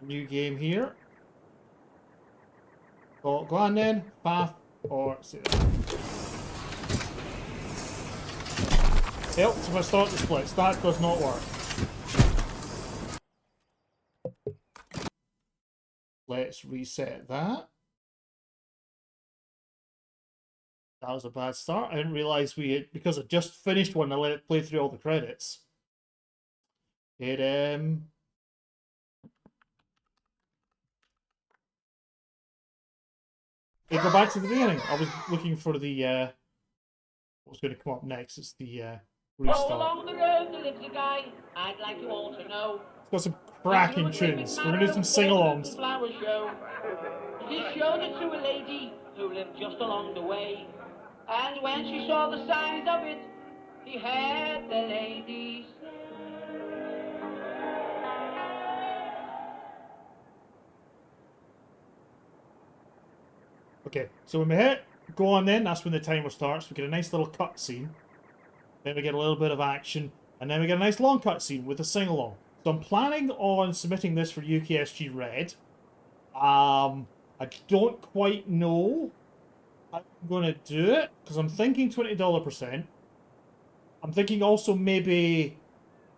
New game here. Go on then. Path or see that. Helps if I start the splits. That does not work. Let's reset that. That was a bad start. I didn't realize we had, because I just finished one, I let it play through all the credits. It go back to the beginning. I was looking for the what's going to come up next. It's the restart. Oh, along the road there lives a guy I'd like you all to know. It's got some cracking tunes. We're going to do some sing-alongs. Flower show. He showed it to a lady who lived just along the way. And when she saw the signs of it, he had the ladies. Okay, so when we hit go on then, that's when the timer starts. We get a nice little cutscene. Then we get a little bit of action. And then we get a nice long cutscene with a sing-along. So I'm planning on submitting this for UKSG Red. I don't quite know how I'm going to do it, because I'm thinking $20%. I'm thinking also maybe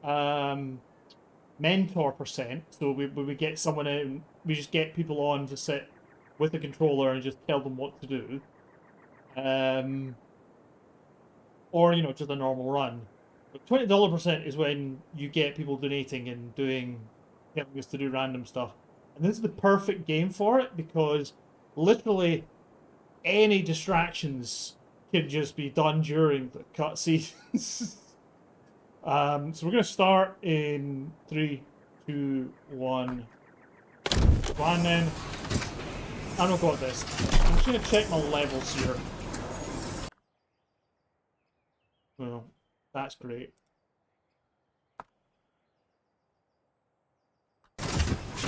mentor percent. So we get someone in, we just get people on to sit with the controller and just tell them what to do. Or, you know, just a normal run. But $20% is when you get people donating and telling us to do random stuff. And this is the perfect game for it, because literally any distractions can just be done during the cutscenes. So we're going to start in 3, 2, 1. Go on then. I don't got this. I'm just going to check my levels here. Well, that's great.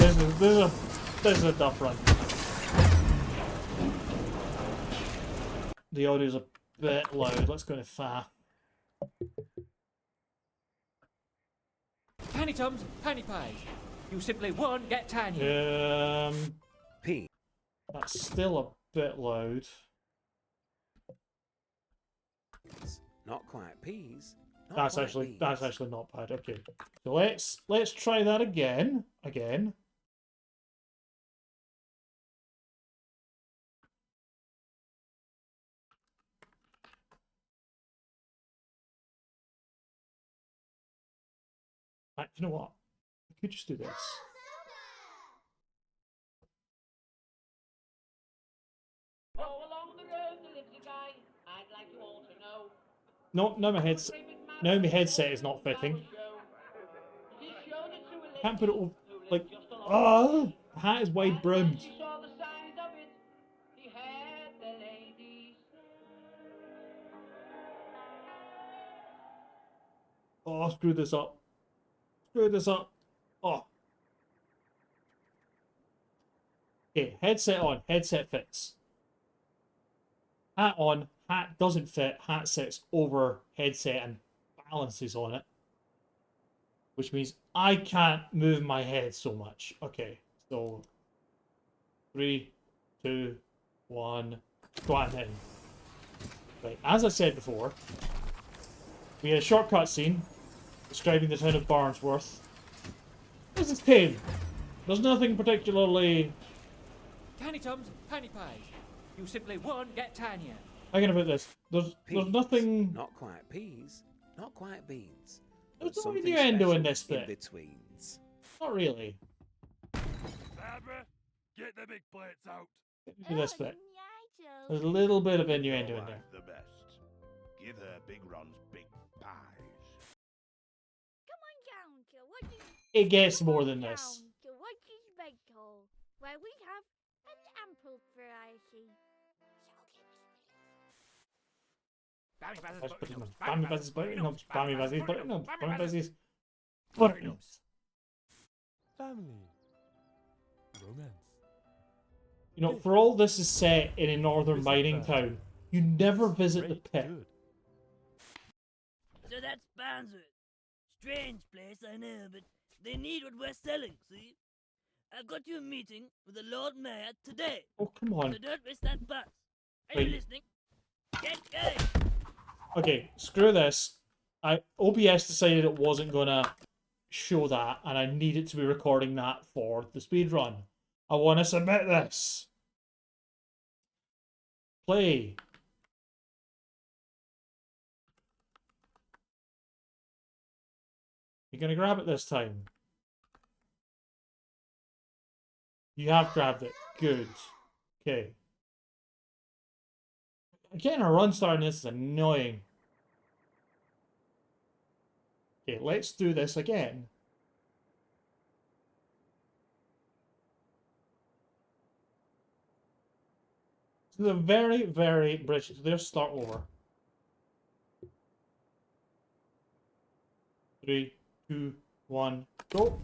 This is a tough run. The audio's a bit loud. Let's go to Fa. Tiny Tums, Tiny Pies. You simply won't get tiny. P. That's still a bit loud. Not quite peas. That's actually not bad. Okay, so let's try that again. You know what? I could just do this. Oh, along the road there lives a guy I'd like you all to know. No, now my headset is not fitting. Can't put it over, like, the hat is wide brimmed. Oh, screw this up. Oh. Okay, headset on, headset fits. Hat on, hat doesn't fit, hat sits over headset and balances on it. Which means I can't move my head so much. Okay, so 3, 2, 1, go on then. Right, as I said before, we had a shortcut scene describing the town of Barnsworth. This is tame. There's nothing particularly... Tiny Tums, Tiny Pies. You simply won't get tinier. How can I put this? There's nothing... Not quite peas, not quite beans. There's no innuendo in this bit. In betweens. Not really. Barbara, get the big plates out. Do this bit. There's a little bit of innuendo in there. The best. Give her Big Ron's big pies. Come on down to what is It gets more than this. what is Bedhole, where we have an ample variety. Bammy Buzzes, Butternuts, Bammy Buzzes, Butternuts, Bammy Buzzes, Butternuts. Family. Romance. You know, for all this is set in a northern mining town, you never visit the pit. So that's Barnsworth. Strange place, I know, but they need what we're selling, see? I've got you a meeting with the Lord Mayor today. Oh, come on. So don't miss that bus. Are Wait. you listening? Get going. Okay, screw this. OBS decided it wasn't gonna show that, and I needed to be recording that for the speedrun. I want to submit this. Play. You're gonna grab it this time. You have grabbed it. Good. Okay. Again, a run starting this is annoying. Okay, let's do this again. This is a very, very British. Let's start over. 3, 2, 1, go.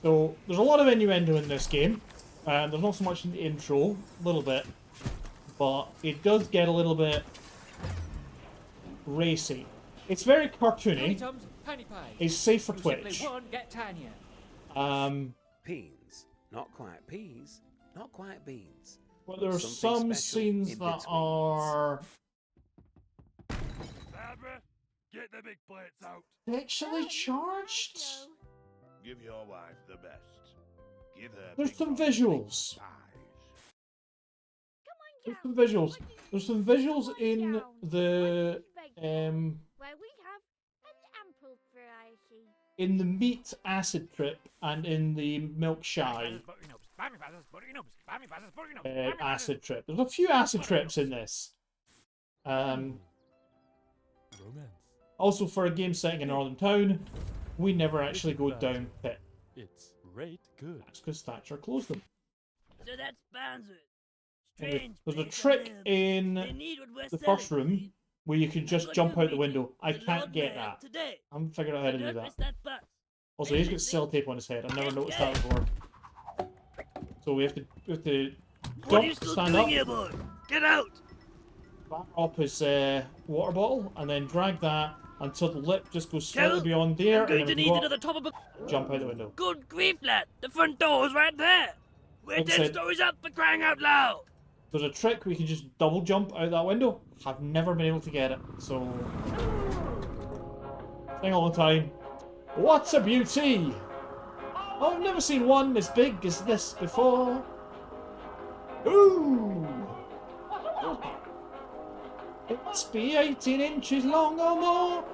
So, there's a lot of innuendo in this game. There's not so much in the intro, a little bit. But it does get a little bit racy. It's very Tiny cartoony. Tums, Tiny Pies. It's safe for You Twitch. simply won, get tinier. Peas. Not quite peas. Not quite beans. But there are Something some special scenes in that betweens. are Barbara, get the big plates out. sexually charged. Give your wife the best. Give her. There's big some big visuals. thighs. There's some visuals. There's some visuals in the Where we have an ample variety. in the meat acid trip and in the milk shy acid trip. There's a few acid trips in this. Romance. Also, for a game setting in Northern Town, we never actually go down pit. It's rate good. That's because Thatcher closed them. So that's Barnsworth. Anyway, Strange there's a place to trick live. in They need what we're the selling, first room see? where you can I've just got jump you a out the meeting window. I with the can't Lord get Mayor that. today. I haven't figured out how to do Don't that. miss that bus. Also, he's got sellotape on his head. I've never noticed that before. So we have to What are you jump, still stand doing up, here, boy? Get out! back up his water bottle, and then drag that until the lip just goes slightly Kel, beyond there, I'm going and to then we need go another up, top of a... jump out the window. Good grief, lad. The front door's right there. We're Like I 10 said- stories up for crying out loud. There's a trick where you can just double jump out that window. Have never been able to get it, so... Thing all the time. What a beauty! I've never seen one as big as this before. Ooh! It must be 18 inches long or more.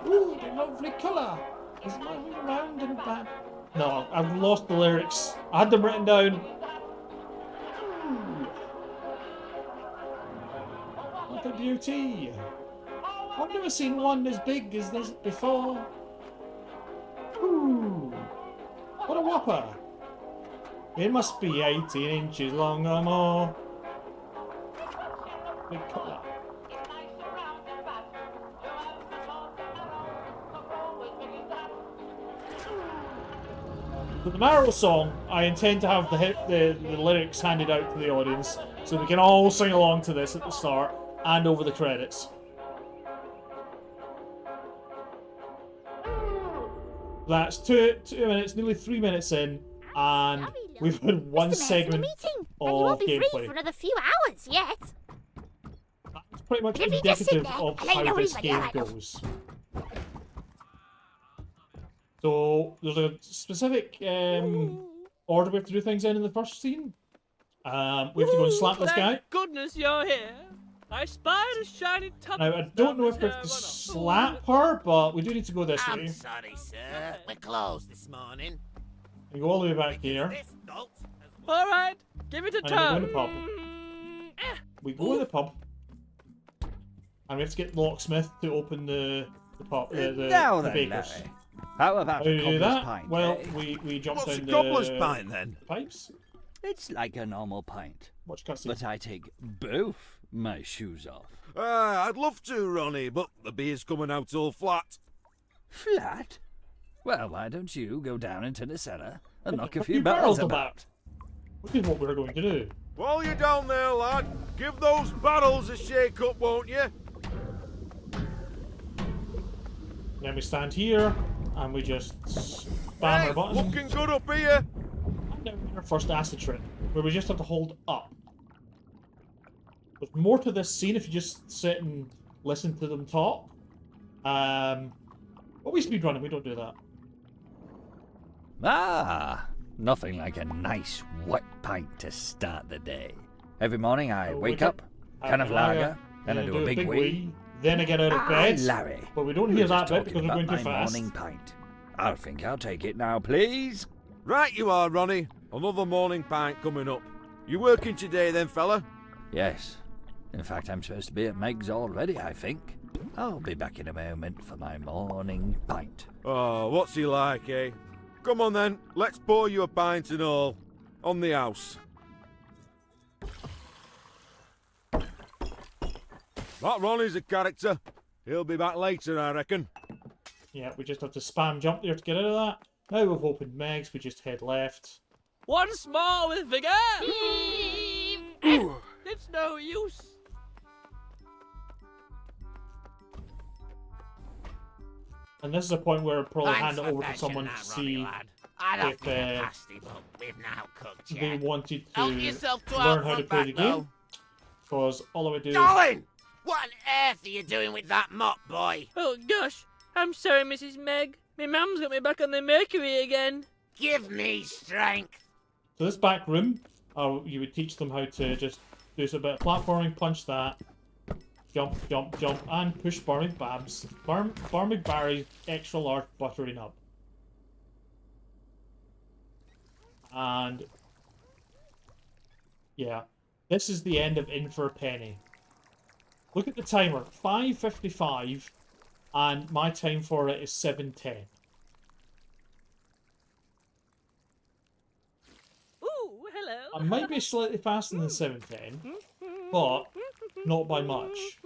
Ooh, the lovely colour. Is moving round and back. No, I've lost the lyrics. I had them written down. Ooh. What a beauty. I've never seen one as big as this before. Ooh. What a whopper. It must be 18 inches long or more. Big colour. For the Marrow song, I intend to have the lyrics handed out to the audience so we can all sing along to this at the start and over the credits. That's two minutes, nearly 3 minutes in, and we've had one Mr. Mayor's in a segment meeting, and you of won't be free gameplay. for another few hours yet. That's pretty much If you just sit indicative there of and let how nobody's this ready, game I know. goes. So there's a specific order we have to do things in the first scene. We have to go and slap this guy. Thank goodness you're here. I spied a shiny top. Now, I don't know if we have to slap her, but we do need to go this way. I'm sorry, sir. We're closed this morning. We go all the way back here. This note has All right, give it a And we go in turn. the pub. We go in the pub. And we have to get the locksmith to open the pub, Now the then, bakers. Larry. How about How do a we do cobbler's that? pint? Well, eh? we jump What's down a cobbler's the pint then? pipes. It's like a normal pint. Watch cutscene. But I take both my shoes off. I'd love to, Ronnie, but the beer's coming out all flat. Flat? Well, why don't you go down into the cellar and knock a A few few barrels barrels about? Which is what we're going to do. While you're down there, lad, give those barrels a shake up, won't you? Then we stand here and we just spam Hey, our button. looking good up here. And now we're our first acid trip, where we just have to hold up. There's more to this scene if you just sit and listen to them talk. But we speedrunning, we don't do that. Ah, nothing like a nice wet pint to start the day. Every morning I wake up, can of lager, then I do a big wee. Then I get out of bed. Larry. But we don't we hear were that just bit talking because we're about going too my fast. morning pint. I think I'll take it now, please. Right you are, Ronnie. Another morning pint coming up. You working today then, fella? Yes. In fact, I'm supposed to be at Meg's already, I think. I'll be back in a moment for my morning pint. Oh, what's he like, eh? Come on then, let's pour you a pint and all. On the house. That Ronnie's a character. He'll be back later, I reckon. Yeah, we just have to spam jump there to get out of that. Now we've opened Meg's, we just head left. Once more with vigor. It's no use. And this is a point where I'll probably Thanks hand it for over to fetching someone that, to Ronnie, see lad. I'd have if to get pasty, but we've now cooked they yet. wanted to Help yourself to learn out how to from play back, the game. though. Because all I would do is... Darling! What on earth are you doing with that mop, boy? Oh gosh, I'm sorry, Mrs. Meg. My mum's got me back on the mercury again. Give me strength. So this back room, you would teach them how to just do a bit of platforming, punch that, jump, jump, jump, and push Bar McBarry's extra large buttery nub. And yeah, this is the end of In for a Penny. Look at the timer, 5:55, and my time for it is 7:10. Ooh, hello. I might be slightly faster than 7:10, but not by much.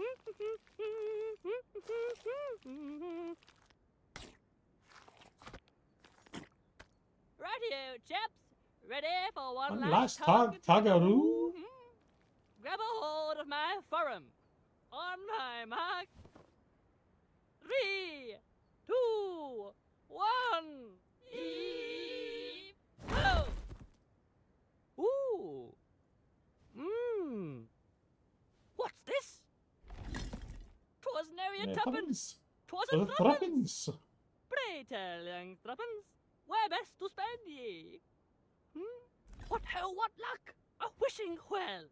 Rightio, chaps. Ready for one One last last tagaroo. Mhm. Grab a hold of my forum. On my mark. 3, 2, 1. Go! Ooh. Mmm. What's this? 'Twas nary a tuppence. 'Twas a thruppence. Thruppence. Pray tell, young thruppence, where best to spend ye? What ho, what luck! A wishing well!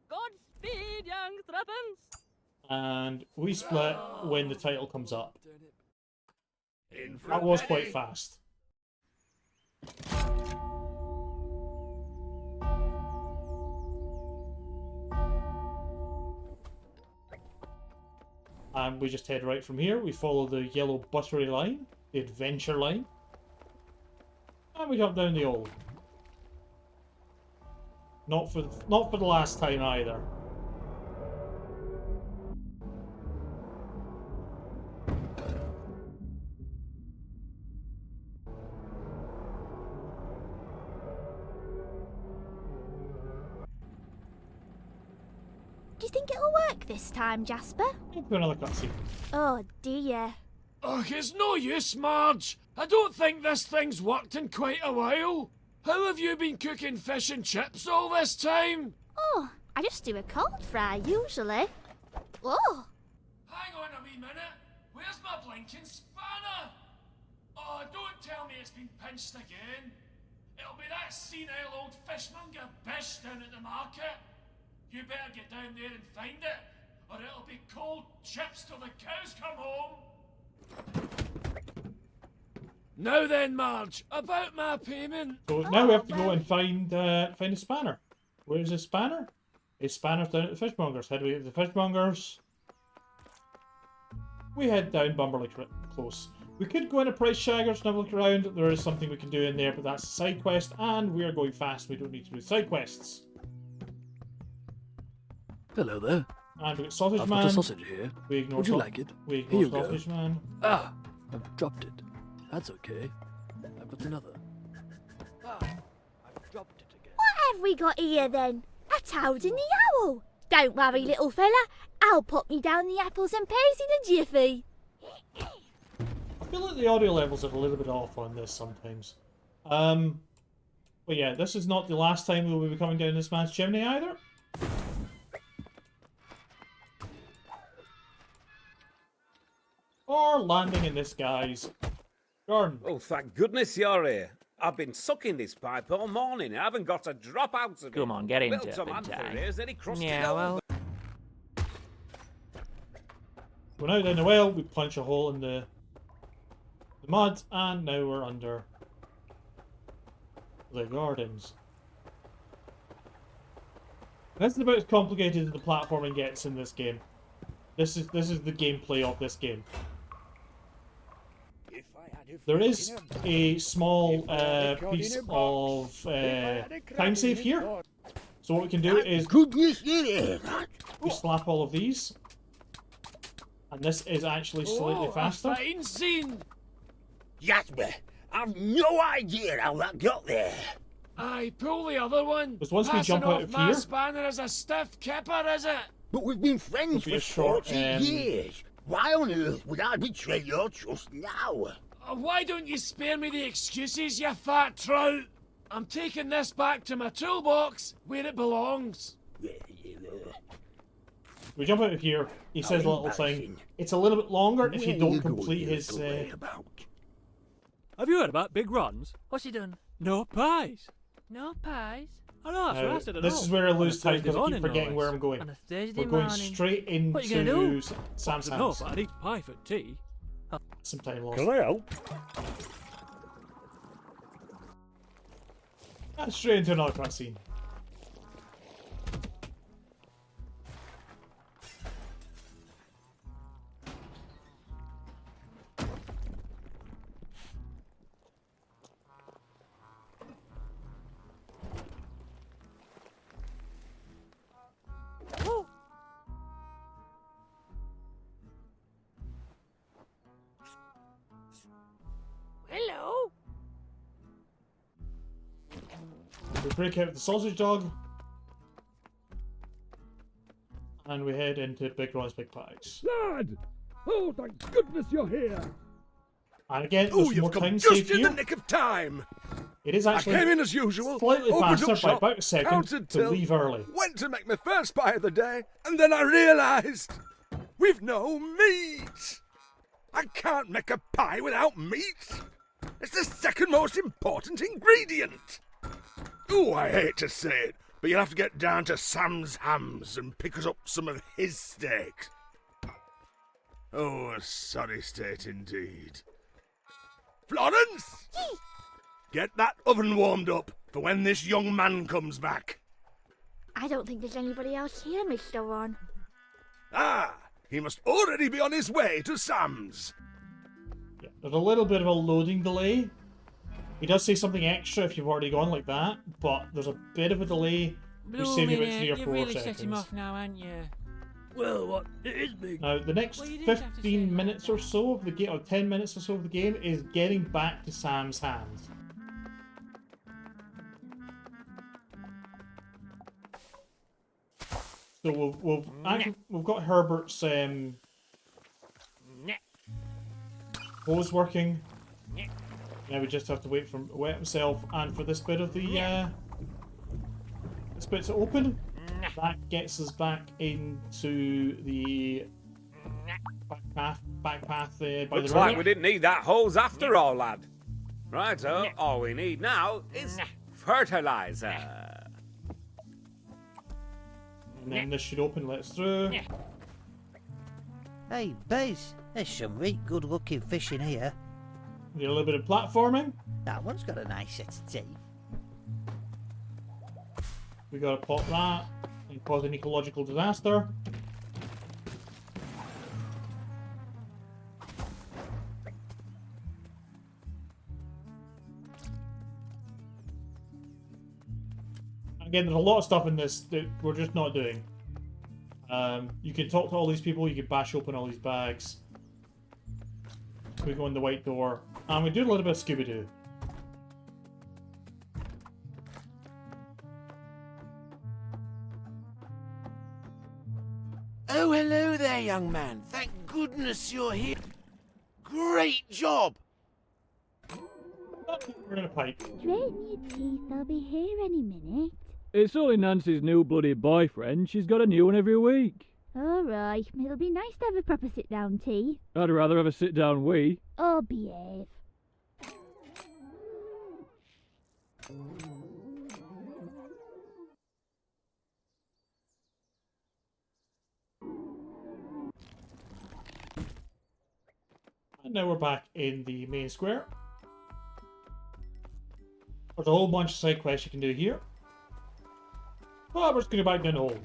Godspeed, young thruppence! And we split when the title comes up. In for That a was penny. quite fast. And we just head right from here. We follow the yellow buttery line, the adventure line. And we jump down the old. Not for the last time either. Do you think it'll work this time, Jasper? Do another cutscene. Oh dear. Ugh, it's no use, Marge. I don't think this thing's worked in quite a while. How have you been cooking fish and chips all this time? Oh, I just do a cold fry usually. Oh, Hang on a wee minute. Where's my blinking spanner? Oh, don't tell me it's been pinched again. It'll be that senile old fishmonger Bish down at the market. You better get down there and find it, or it'll be cold chips till the cows come home. Now then, Marge, about my payment. So now we have to go and find a spanner. Where's the spanner? His spanner's down at the fishmongers. How do we get to the fishmongers? We head down Bumberley Close. We could go in a Price Shaggers and have a look around. There is something we can do in there, but that's a side quest, and we are going fast. We don't need to do side quests. Hello there. And we got Sausage I've Man. got a sausage here. We ignore Would you like it? We Here ignore you go. Sausage Man. Ah, I've dropped it. That's okay. I've got another. Ah, I've dropped it again. what have we got here then? A toad and the owl. Don't worry, little fella. I'll pop me down the apples and pears in a jiffy. I I feel like the audio levels are a little bit off on this sometimes. But yeah, this is not the last time we will be coming down this man's chimney either. Or landing in this guy's garden. Oh, thank goodness you're here. I've been sucking this pipe all morning. I haven't got a drop out of it. Come on, get into Little it, Tom big Hanford time. here's that he crusted Yeah, well. We're now down the well, we punch a hole in the mud, and now we're under the gardens. This is about as complicated as the platforming gets in this game. This is the gameplay of this game. There is a small piece of time save here. So what we can do is we slap all of these, and this is actually slightly faster. Fine scene. Jasper, I've no idea how that got there. Aye, pull the other one. Because once we Passing jump out off of my here, spanner as a stiff kipper, is it? But we've been friends be for a short, 40 years. Why on earth would I betray your trust now? Why don't you spare me the excuses, you fat trout? I'm taking this back to my toolbox, where it belongs. we jump out of here. He says a little thing. It's a little bit longer if you don't complete his. Have you heard about big runs? What's he done? No pies. No pies? I know, that's what I said at This all. is where I lose On a time because I Thursday keep morning, forgetting no where less. I'm going. On a Thursday We're going morning. straight What you gonna into do? Sam's No, house. but I'd eat pie for tea. Some time lost. I help? And straight into another cutscene. Hello? We break out the sausage dog. And we head into Big Ron's Big Pies. Lad! Oh, thank goodness you're here! And again, Oh, there's you've more come time just saved in the here. nick of time! It is I actually came in as usual, slightly opened faster up by shop, about a second counted to till, leave early. went to make my first pie of the day, and then I realised we've no meat! I can't make a pie without meat! It's the second most important ingredient! Oh, I hate to say it, but you'll have to get down to Sam's Hams and pick us up some of his steaks. Oh, a sorry state indeed. Florence! Get that oven warmed up for when this young man comes back. I don't think there's anybody else here, Mr. Ron. Ah, he must already be on his way to Sam's. Yeah, there's a little bit of a loading delay. He does say something extra if you've already gone like that, but there's a bit of a delay. We save you about 3 or 4 You've really seconds. set him off now, haven't you? Well, what? It is big. Now, the next Well, you didn't have to say 15 that. minutes or so of the game, or 10 minutes or so of the game, is getting back to Sam's hands. So we've got Herbert's hose working. Now we just have to wait for him to wet himself, and for this bit of the this bit to open. That gets us back into the back path by Looks the like river. we didn't need that hose after all, lad. Righto, all we need now is fertilizer. And then this should open, let us through. Hey, Bez, there's some really good looking fish in here. Need a little bit of platforming. That one's got a nice set of teeth. We gotta pop that and cause an ecological disaster. Again, there's a lot of stuff in this that we're just not doing. You can talk to all these people, you can bash open all these bags. We go in the white door, and we do a little bit of Scooby-Doo. Oh, hello there, young man. Thank goodness you're here. great job. We're in a pipe. Straighten your teeth, they'll be here any minute. It's only Nancy's new bloody boyfriend. She's got a new one every week. Alright, it'll be nice to have a proper sit-down tea. I'd rather have a sit-down wee. Oh, behave. And now we're back in the main square. There's a whole bunch of side quests you can do here. But we're just going to go back down the hole.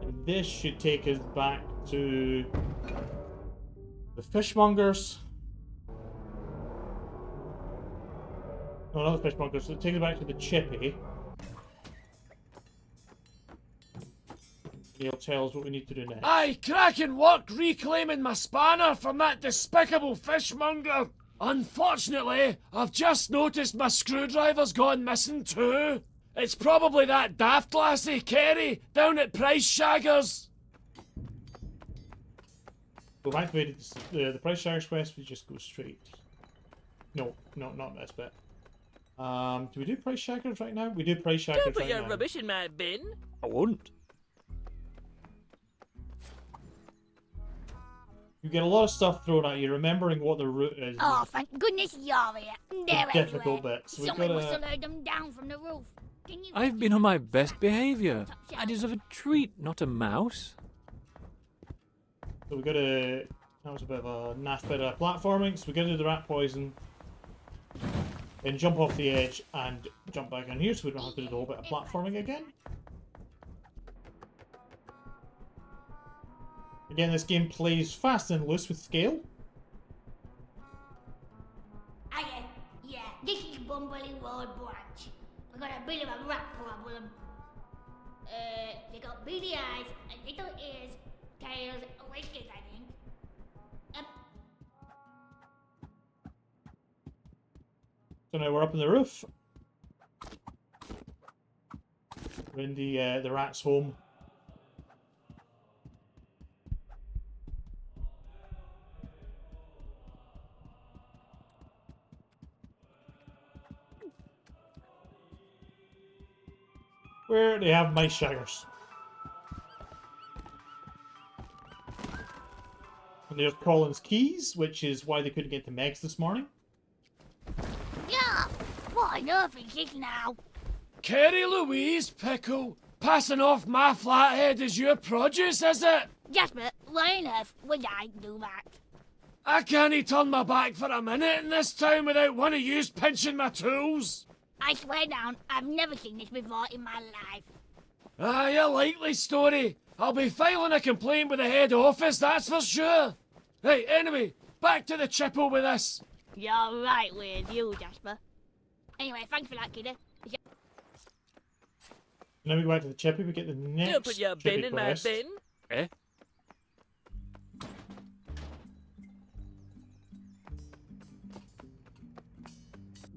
And this should take us back to the fishmongers. No, not the fishmongers. So it takes us back to the chippy. He'll tell us what we need to do next. Aye, cracking work reclaiming my spanner from that despicable fishmonger. Unfortunately, I've just noticed my screwdriver's gone missing too. It's probably that daft lassie, Kerry, down at Price Shaggers. We've activated the Price Shaggers quest, we just go straight. No, not this bit. Do we do Price Shaggers right now? We do Price Shaggers Don't put right your now. rubbish in my bin. I won't. You get a lot of stuff thrown at you, remembering what the route is. Oh, thank goodness you're here. They're The difficult bit. So we've Someone got must to... have laid them down from the roof. Can you... I've been on my best behaviour. I deserve a treat, not a mouse. So we got to... That was a bit of a naff bit of platforming. So we got to do the rat poison. Then jump off the edge and jump back in here so we don't have to do the whole bit of platforming again. Again, this game plays fast and loose with scale. Aye, yeah, this is Bumbley Road Branch. I got a bit of a rat problem. They got beady eyes and little ears, tails, and whiskers, I think. So now we're up on the roof. We're in the rat's home. Where they have mice shaggers. And there's Colin's keys, which is why they couldn't get to Meg's this morning. Yeah, what on earth is this now? Kerry Louise Pickle, passing off my flathead as your produce, is it? Jasper, why on earth would I do that? I can't turn my back for a minute in this town without one of yous pinching my tools. I swear down, I've never seen this before in my life. Aye, a likely story. I'll be filing a complaint with the head office, that's for sure. Hey, anyway, back to the chipple with this. You're right with you, Jasper. Anyway, thanks for that, kiddo. Now we go back to the chippy, we get the next Don't put your chippy bin in my quest. bin. Eh?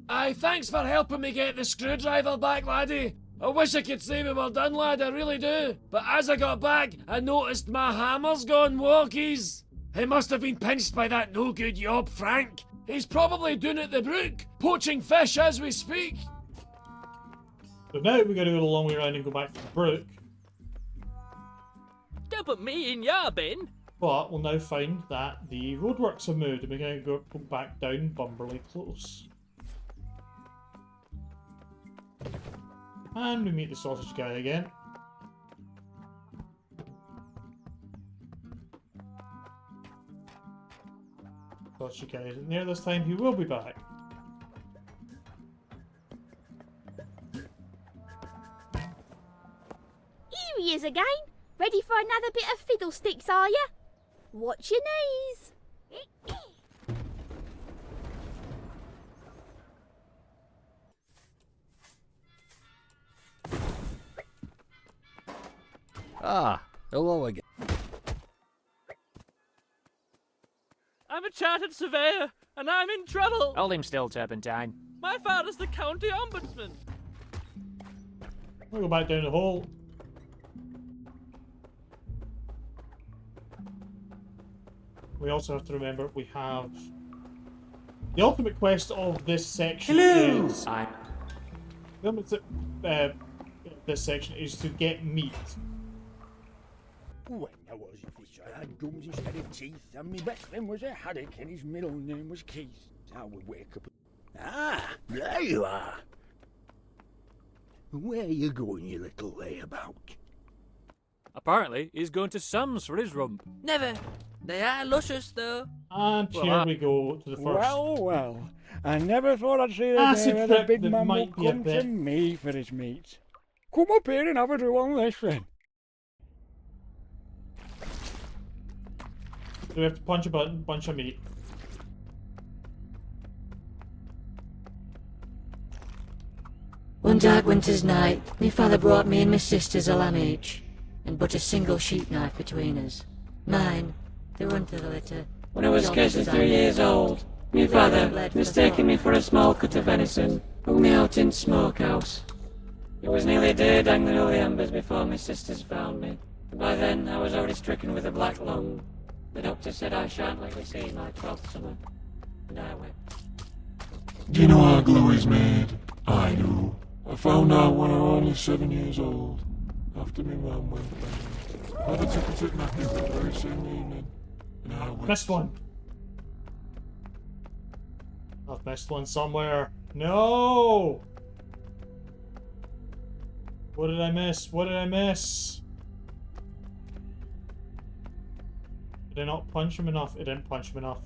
Aye, thanks for helping me get the screwdriver back, laddie. I wish I could say we were done, lad, I really do. But as I got back, I noticed my hammer's gone walkies. He must have been pinched by that no-good yob, Frank. He's probably down at the brook, poaching fish as we speak. So now we got to go the long way around and go back to the brook. Don't put me in your bin. But we'll now find that the roadworks have moved and we're going to go back down Bumberley Close. And we meet the sausage guy again. Sausage guy isn't there this time, he will be back. Here he is again. Ready for another bit of fiddlesticks, are ya? Watch your knees. Ah, hello again. I'm a chartered surveyor, and I'm in trouble. Hold him still, Turpentine. My father's the county ombudsman. We'll go back down the hole. we also have to remember we have the ultimate quest of this section is the ultimate, this section is to get meat. When I was a fish, I had gums instead of teeth, and my best friend was a haddock, and his middle name was Keith. I would wake up. Ah, there you are. Where are you going, you little layabout? Apparently, he's going to Sam's for his rump. Never. They are luscious, though. And here we go to the first. Well, I never thought I'd see the acid day where the trip big that man might would be a come bit- to me for his meat. Come up here and have a do on this, then. So we have to punch a bunch of meat. One dark winter's night, me father brought me and my sisters a lamb each, and but a single sheep knife between us. Mine, the run to the litter. When I was scarcely 3 years old, me father, mistaking me for a small cut of venison, hung me out in smokehouse. It was nearly a day dangling over the embers before my sisters found me, and by then I was already stricken with a black lung. The doctor said I shan't likely see my 12th summer, and I wept. Do you know how glue is made? I do. I found out when I was only 7 years old, after my mum went blind. Mother took a tit nappy that very same evening, and I went. Missed one. I've missed one somewhere. No! What did I miss? What did I miss? Did I not punch him enough? It didn't punch him enough.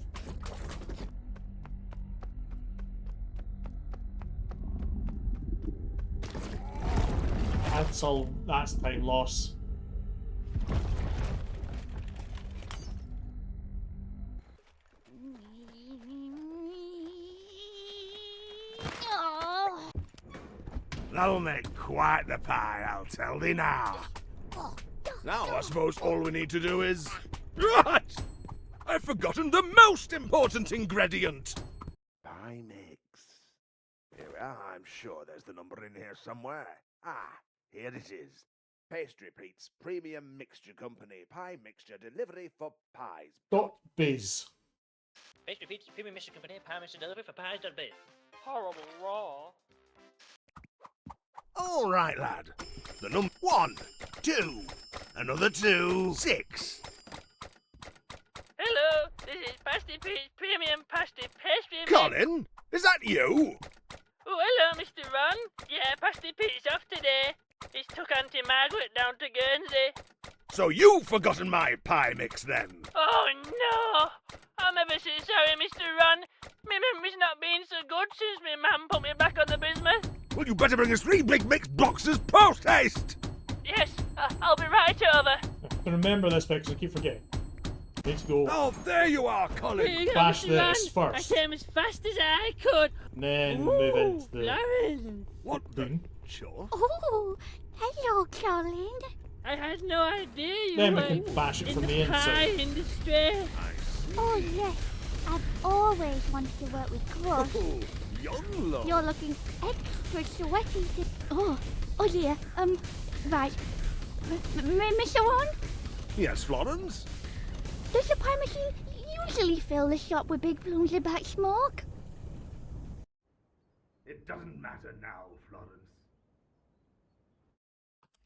That's time loss. That'll make quite the pie, I'll tell thee now. Now I suppose all we need to do is... Right! I've forgotten the most important ingredient! Pie mix. Here we are, I'm sure there's the number in here somewhere. Ah, here it is. Pastry Pete's Premium Mixture Company. Pie mixture delivery for pies. .biz. Pastry Pete's Premium Mixture Company, pie mixture delivery for pies.biz. Horrible raw. All right, lad. The number 1, 2, another 2, 6. Hello, this is Pastry Pete's Premium Pastry Pastry. Colin, is that you? Oh, hello, Mr. Ron. Yeah, Pastry Pete's off today. He's took Auntie Margaret down to Guernsey. So you've forgotten my pie mix then? Oh, no. I'm ever so sorry, Mr. Ron. My memory's not been so good since my mum put me back on the bismuth. Well, you better bring us 3 big mixed boxes post haste! Yes, I'll be right over. I have to remember this bit because I keep forgetting. Let's go. Oh, there you are, Colin! Here you go, Bash Mr. this Ron. first. I came as fast as I could. And then move into the... Florence. What the... Sure. Oh, hello, Colin. I had no idea you Then we were can bash it in from the the pie inside. industry. Oh, yes. I've always wanted to work with Crush. Oh, young love. You're looking extra sweaty. Oh dear. Right. Mr. Ron? Yes, Florence? Does the pie machine usually fill the shop with big plumes of black smoke? It doesn't matter now, Florence.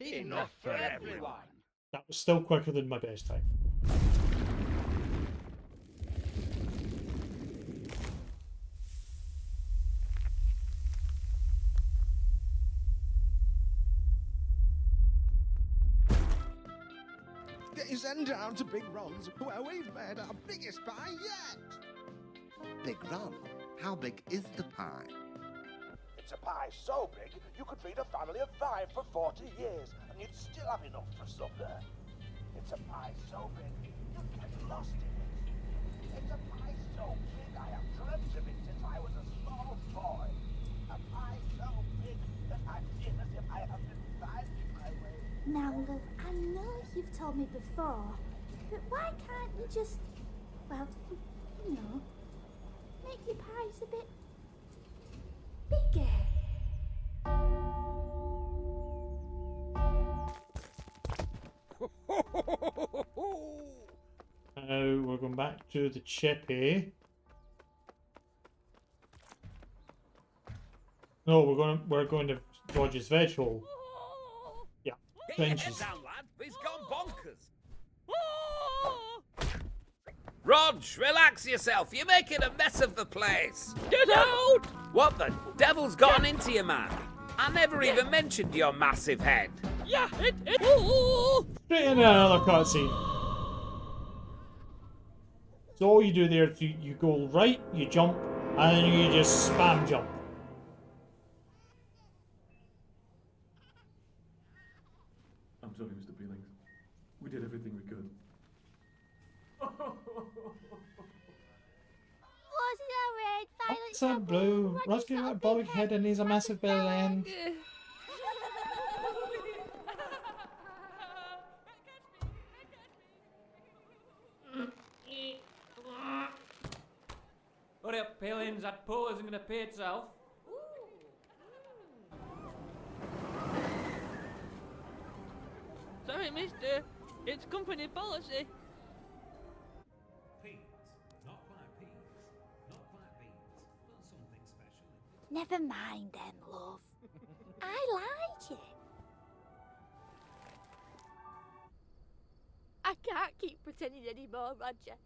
Enough for everyone. That was still quicker than my best time. Days and down to Big Ron's, where we've made our biggest pie yet. Big Ron, how big is the pie? It's a pie so big, you could feed a family of 5 for 40 years, and you'd still have enough for supper. It's a pie so big, you'd get lost in it. It's a pie so big, I have dreamt of it since I was a small boy. A pie so big that I feel as if I have been finding my way. Now, love, I know you've told me before, but why can't you just, well, you know, make your pies a bit bigger? Now we're going back do the chippy. No, we're going to Roger's veg hole. Yeah, Get your head trenches. down, lad. He's gone bonkers. Rog, relax yourself. You're making a mess of the place. Get out! What the devil's gotten into you, man? I never even mentioned your massive head. Yeah, ooh. Straight into another cutscene. So all you do there is you go right, you jump, and then you just spam jump. I'm sorry, Mr. Peelings. We did everything we could. What's up, Blue? Roger's got a bald head and he's a massive belly end. Hurry up, Palins, that pole isn't gonna pay itself. Sorry, mister. It's company policy. Peas. Not quite peas. Not quite beans. But something special. Never mind them, love. I like it. I can't keep pretending anymore, Roger.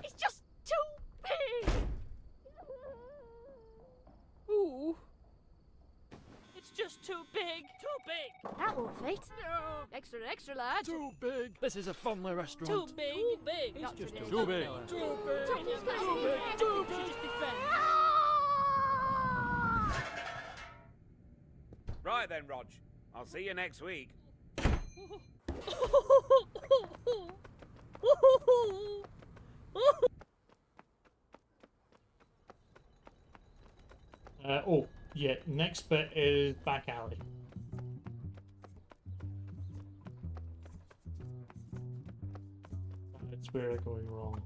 It's just too big. Ooh. It's just too big. Too big. That won't fit. No. Extra, lad. Too big. This is a family restaurant. Too big. Too big. It's Not just today. too big. Too big. Too big. Too big. Just be fair. Right then, Rog. I'll see you next week. Oh, yeah, next bit is back alley. That's where I'm going wrong.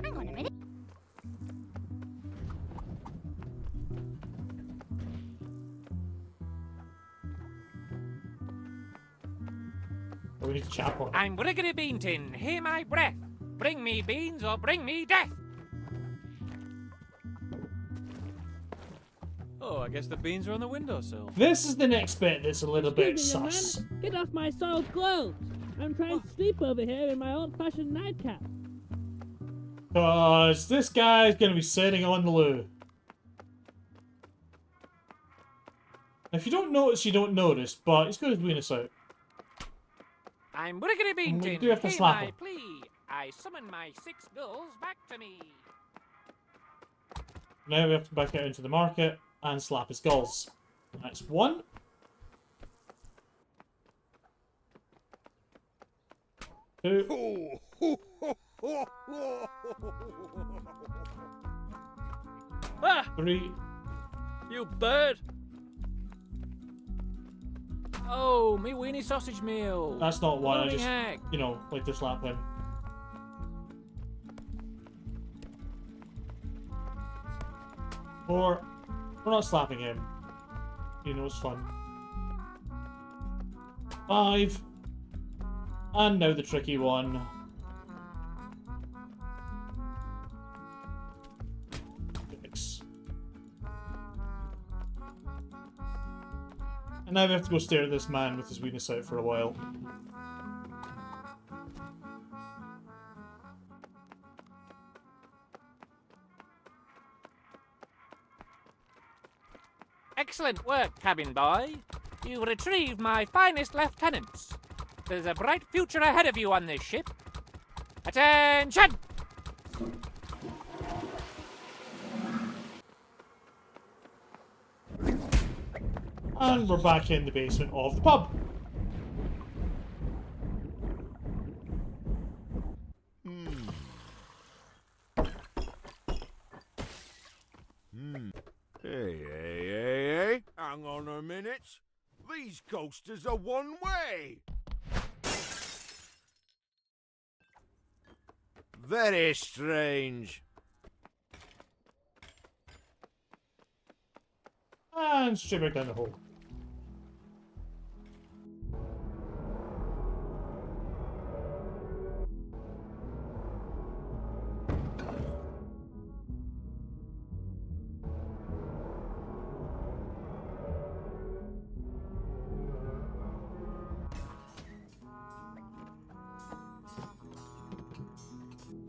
Hang on a minute. Oh, we need to chap on it. I'm Briggity Beantin, hear my breath. Bring me beans or bring me death. Oh, I guess the beans are on the windowsill. This is the next bit that's a little bit Excuse me, sus. young man. Get off my soiled clothes. I'm trying to sleep over here in my old-fashioned nightcap. Because this guy's going to be sitting on the loo. If you don't notice, you don't notice, but he's got his weenus out. I'm Briggity And we Beantin, do have to hear slap my him. plea. I summon my 6 girls back to me. Now we have to back out into the market and slap his gulls. That's 1. 2. Ah! 3. You bird! Oh, me weenie sausage meal. That's not 1, I Morning just, hack. you know, like to slap him. 4. We're not slapping him. You know, it's fun. 5. And now the tricky one. 6. And now we have to go stare at this man with his weenus out for a while. Excellent work, cabin boy. You retrieved my finest lieutenants. There's a bright future ahead of you on this ship. Attention! And we're back in the basement of the pub. Hey. Hang on a minute. These coasters are one way. Very strange. And straight back down the hole.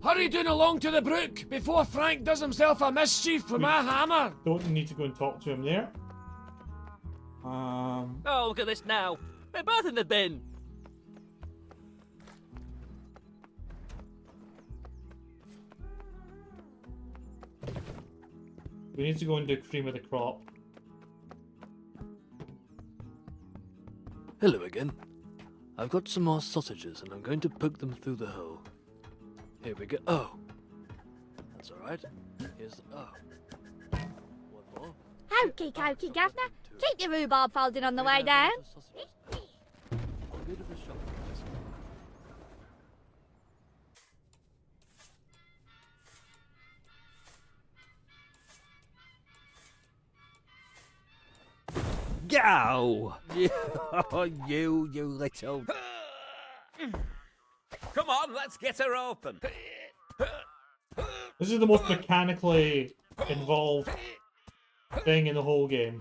Hurry down along to the brook before Frank does himself a mischief with my hammer. Don't need to go and talk to him there. Oh, look at this now. They're both in the bin. We need to go and do cream of the crop. Hello again. I've got some more sausages and I'm going to poke them through the hole. Here we go. Oh. That's alright. Here's the... Oh. One more. Hokey cokey, Governor. Keep your rhubarb folding on the way down. A bit of a shock. Go! you little... Come on, let's get her open. This is the most mechanically involved thing in the whole game.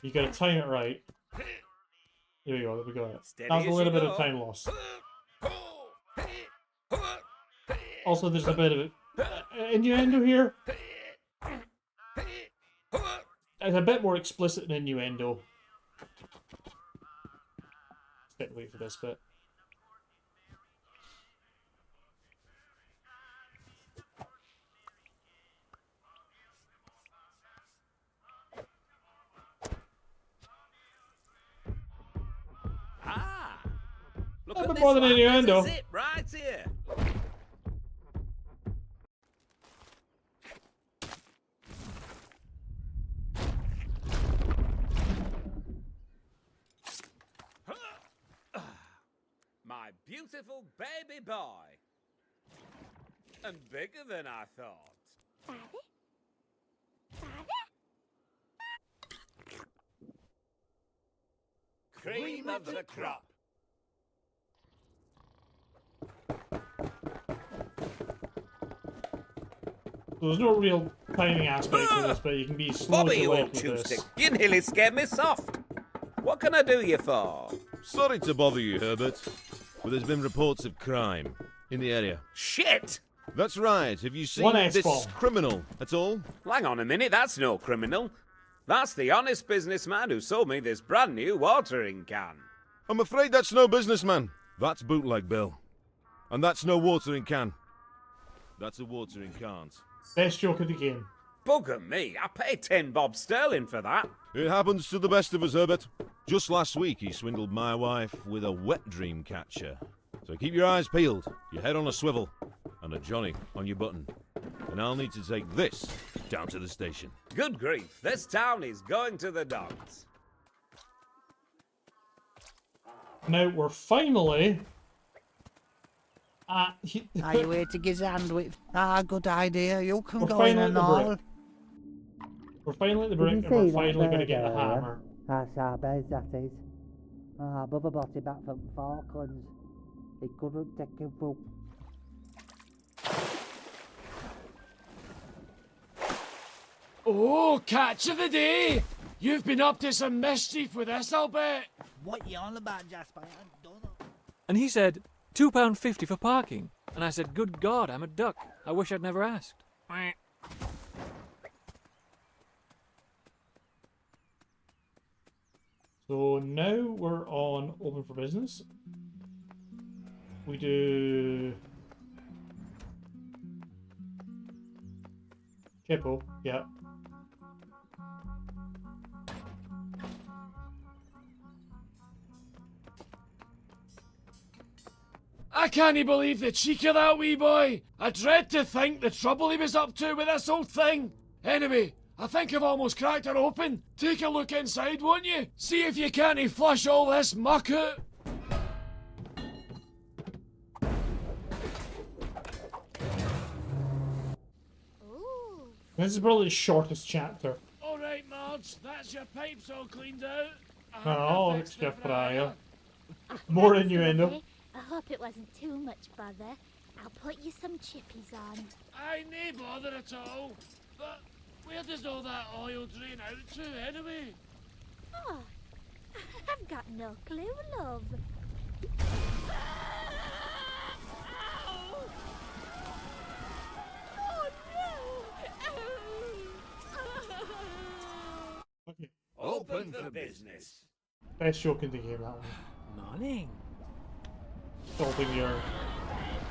You gotta time it right. There we go, there we go. Steady That's a as little you bit of go. time loss. Also, there's a bit of innuendo here. It's a bit more explicit than innuendo. Let's wait for this bit. Look A at bit this more than one. innuendo. There's a zip right here. My beautiful baby boy. And bigger than I thought. Cream of the crop. So there's no real timing aspect to this, but you can be slow Bobby, to you wake old with chew this. stick. You nearly scared me soft. What can I do you for? Sorry to bother you, Herbert, but there's been reports of crime in the area. Shit! That's right. Have you seen One this S-bomb. criminal at all? Hang on a minute, that's no criminal. That's the honest businessman who sold me this brand new watering can. I'm afraid that's no businessman. That's bootleg Bill. And that's no watering can. That's a watering can't. Best joke of the game. Bugger me, I paid 10 bob sterling for that. It happens to the best of us, Herbert. Just last week he swindled my wife with a wet dream catcher. So keep your eyes peeled, your head on a swivel, and a Johnny on your button. And I'll need to take this down to the station. Good grief, this town is going to the dogs. Now we're finally at... Are you here to give hand with? Good idea. You can We're go in finally and at the all. brick. We're finally at the brick, and we're finally going to get the hammer. That's our bed, that is. Bubba bought it back from Falklands. He couldn't take him through. Oh, catch of the day! You've been up to some mischief with this, I'll bet. What you on about, Jasper? I ain't done it. And he said, £2.50 for parking. And I said, good God, I'm a duck. I wish I'd never asked. So now we're on open for business. We do... Chippo, yeah. I can't believe the cheek of that wee boy. I dread to think the trouble he was up to with this old thing. Anyway, I think I've almost cracked her open. Take a look inside, won't you? See if you can't flush all this muck out. This is probably the shortest chapter. All right, Marge, that's your pipes all cleaned out. Oh, it's your fryer. More innuendo. I hope it wasn't too much bother. I'll put you some chippies on. I nae bother at all. But where does all that oil drain out to, anyway? Oh, I've got no clue, love. Open for business. Best joke in the game, that one. Morning. Stopping your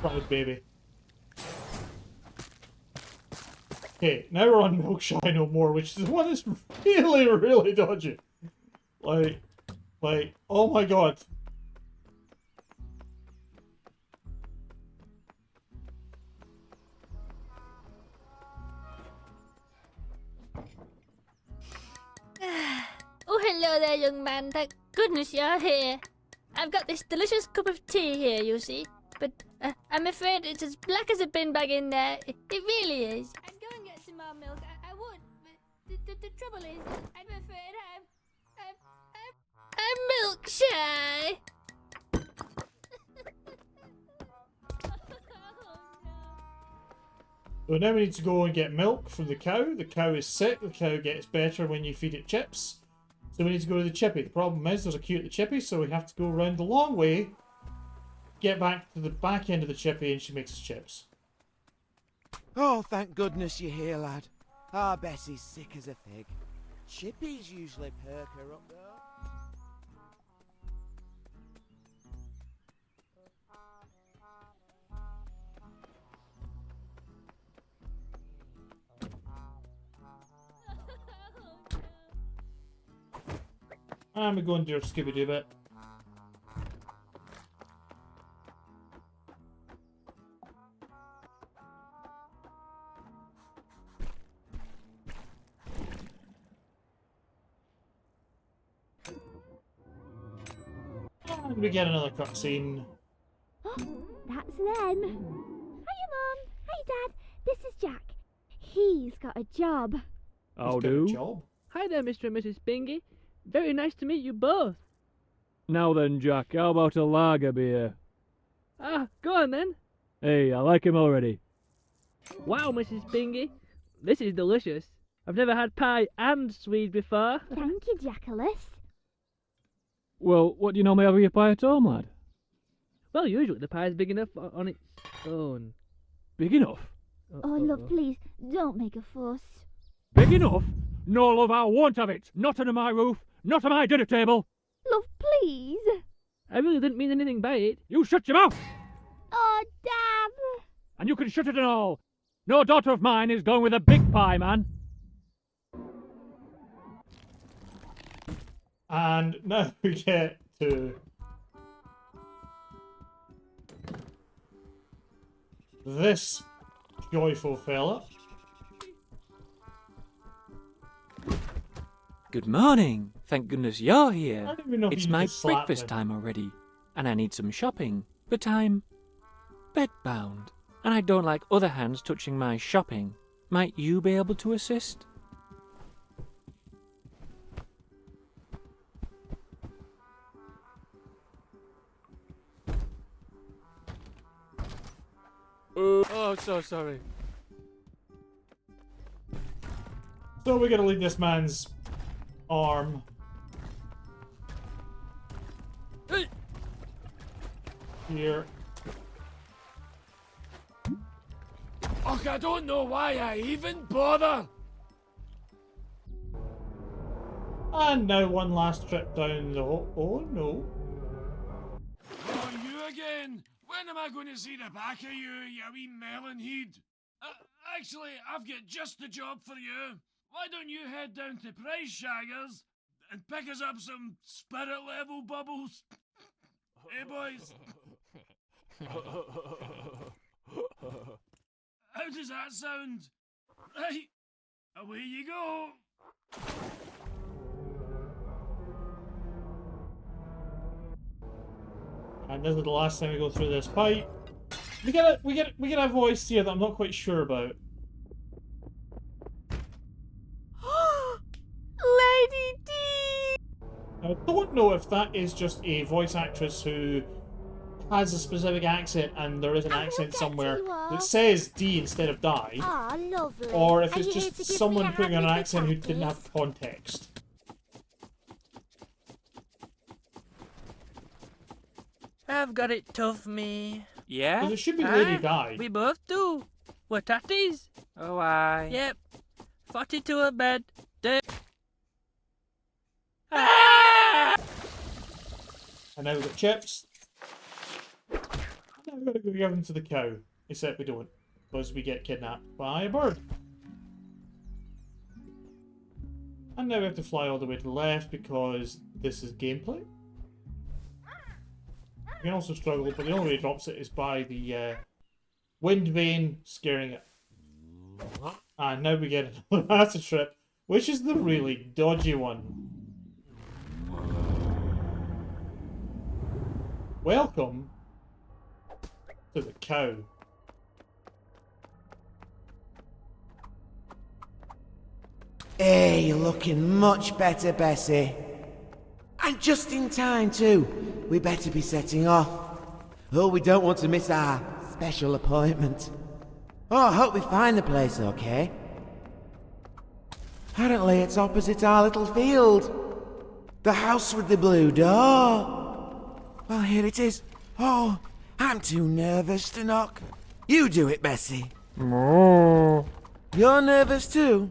proud baby. Okay, now we're on Milk Shy No More, which is the one that's really, really dodgy. Like, oh my god. Oh, hello there, young man. Thank goodness you're here. I've got this delicious cup of tea here, you see. But I'm afraid it's as black as a bin bag in there. It really is. I'd go and get some more milk. I would. But the trouble is, I'm afraid I'm milk shy. So now we need to go and get milk from the cow. The cow is sick. The cow gets better when you feed it chips. So we need to go to the chippy. The problem is there's a queue at the chippy, so we have to go around the long way, get back to the back end of the chippy, and she makes us chips. Oh, thank goodness you're here, lad. Ah, Bessie's sick as a fig. Chippies usually perk her up, though. And we go and do our Scooby-Doo bit. And we get another cutscene. That's them. Hiya, Mum. Hey, Dad. This is Jack. He's got a job. I'll He's got a do. job. Hi there, Mr. and Mrs. Bingy. Very nice to meet you both. Now then, Jack, how about a lager beer? Ah, go on then. Hey, I like him already. Wow, Mrs. Bingy. This is delicious. I've never had pie and Swede before. Thank you, Jackalis. Well, what do you normally have with your pie at home, lad? Well, usually the pie's big enough on its own. Big enough? Oh, love, please, don't make a fuss. Big enough? No, love, I won't have it. Not under my roof. Not on my dinner table. Love, please. I really didn't mean anything by it. You shut your mouth! Oh, Dad. And you can shut it and all. No daughter of mine is going with a big pie, man. And now we get to this joyful fella. Good morning. Thank goodness you're here. I don't even know if It's you my just slapped breakfast him. time already, and I need some shopping, but I'm bedbound, and I don't like other hands touching my shopping. Might you be able to assist? Oh, so sorry. So we're gonna leave this man's arm. Here. Och, I don't know why I even bother. And now one last trip down the hole. Oh no. Oh, you again? When am I going to see the back of you, you wee melonhead? Actually, I've got just the job for you. Why don't you head down to Price Shaggers and pick us up some spirit level bubbles? Hey, boys. How does that sound? Right, away you go. And this is the last time we go through this pipe. We get a voice here that I'm not quite sure about. Lady D! I don't know if that is just a voice actress who has a specific accent and there is an accent somewhere that says D instead of die. Ah, lovely. Or if Are it's you here just to give me someone a putting on an happy accent who didn't practice? have context. I've got it tough, me. Yeah? Because it should be Lady Di. We both do. We're tatties. Oh, aye. Yep. 42 a bed. Day. And now we've got chips. And now we've got to go give them to the cow. Except we don't, because we get kidnapped by a bird. And now we have to fly all the way to the left because this is gameplay. You can also struggle, but the only way it drops it is by the wind vane scaring it. And now we get another acid trip, which is the really dodgy one. Welcome to the cow. Hey, you're looking much better, Bessie. And just in time, too. We better be setting off. Oh, we don't want to miss our special appointment. Oh, I hope we find the place okay. Apparently, it's opposite our little field. The house with the blue door. Well, here it is. Oh, I'm too nervous to knock. You do it, Bessie. You're nervous too?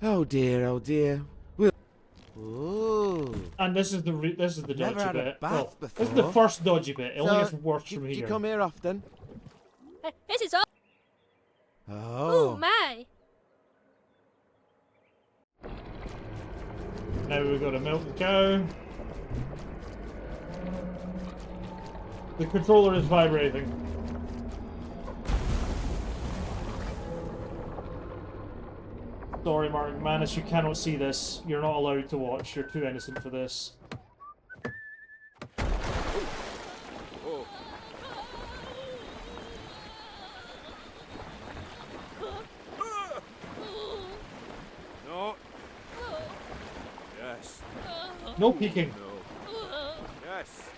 Oh dear, oh dear. We'll... Ooh. And this is the Never dodgy had a bit. bath Well, before. this is the first dodgy bit. It only So, gets worse from do here. you come here often? This is all. Oh. My. Now we've got to milk the cow. The controller is vibrating. Sorry, Martin Manus, you cannot see this. You're not allowed to watch. You're too innocent for this. No. Yes. No peeking. No. Yes.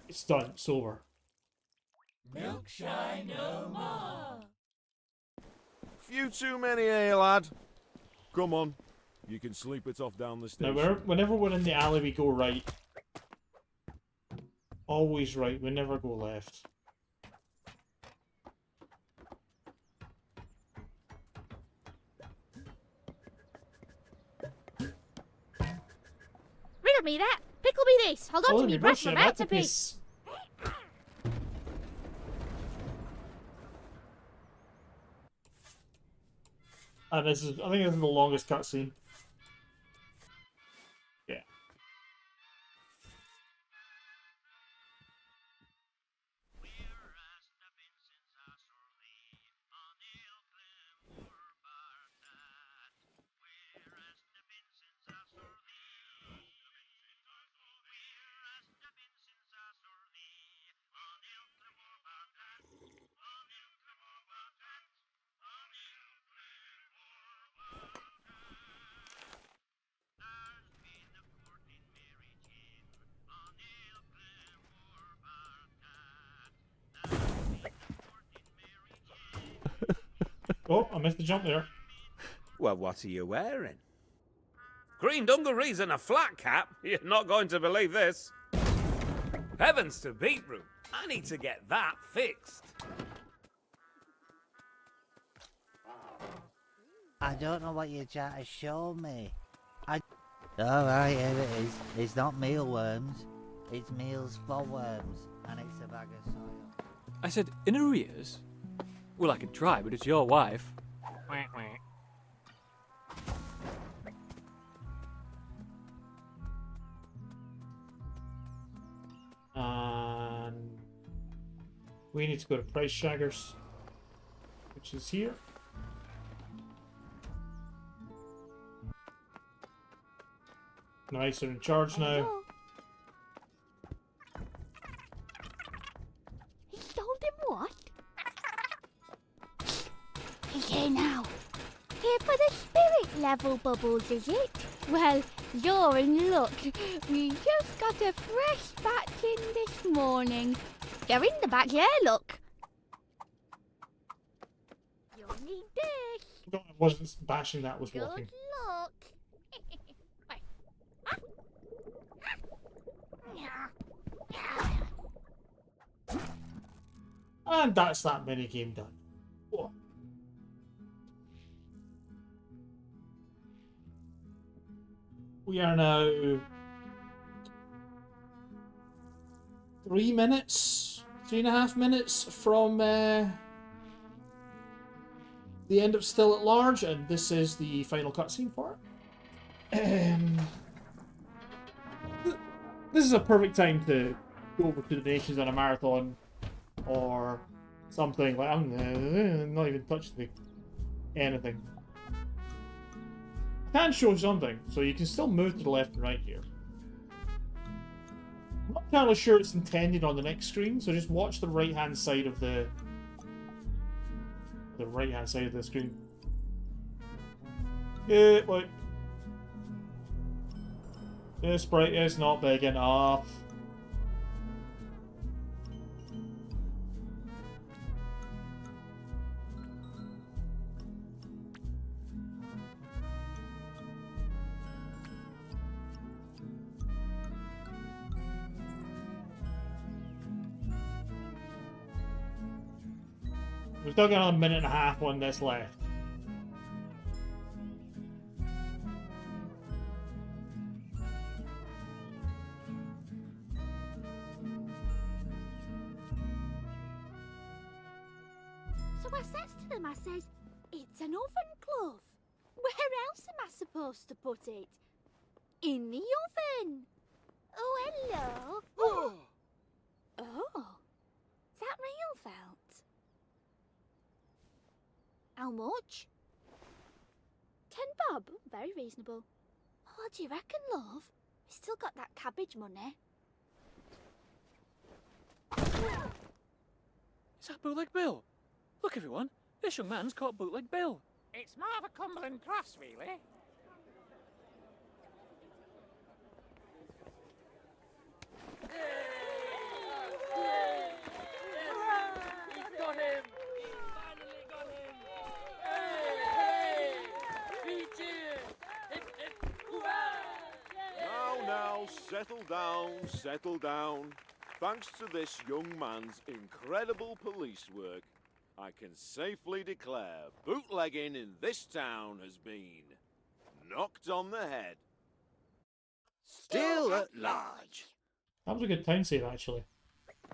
It's done. It's over. Milk shy no more. Few too many, eh, lad? Come on. You can sleep it off down the Now, station. whenever we're in the alley, we go right. Always right. We never go left. Riddle me that. Pickle me this. Hold on Oh, to me you breath. bullshit, I'm about that's a to piss. piece. And this is, I think this is the longest cutscene. Yeah. Oh, I missed the jump there. Well, what are you wearing? Green dungarees and a flat cap? You're not going to believe this. Heavens to beetroot. I need to get that fixed. I don't know what you're trying to show me. Alright, here it is. It's not mealworms. It's meals for worms. And it's a bag of soil. I said, in arrears? Well, I can try, but it's your wife. And we need to go to Price Shaggers, which is here. Nice, they're in charge now. He told him what? He's here now. Here for the spirit level bubbles, is it? Well, you're in luck. We just got a fresh batch in this morning. They're in the back here, look. You'll need this. No, I wasn't bashing that, was Good walking. luck. And that's that mini game done. Whoa. We are now 3 minutes, 3.5 minutes from the end of Still at Large, and this is the final cutscene for it. This is a perfect time to go over to the Nations on a marathon or something. Like, I'm not even touching anything. I can show something, so you can still move to the left and right here. I'm not entirely sure it's intended on the next screen, so just watch the right-hand side of the screen. Yeah, like this sprite is not big enough. We've still got another minute and a half on this left. So I says to them, I says, it's an oven glove. Where else am I supposed to put it? In the oven. Oh, hello. Oh. Is that real felt? How much? 10 bob. Very reasonable. What do you reckon, love? We still got that cabbage money. Is that Bootleg Bill? Look, everyone, this young man's caught Bootleg Bill. It's more of a Cumberland cross, really. He's got him! He's finally got him! Hey! Three cheers! Hip, hip, hurrah! Now, settle down. Thanks to this young man's incredible police work, I can safely declare bootlegging in this town has been knocked on the head. Still at large. That was a good time save, actually.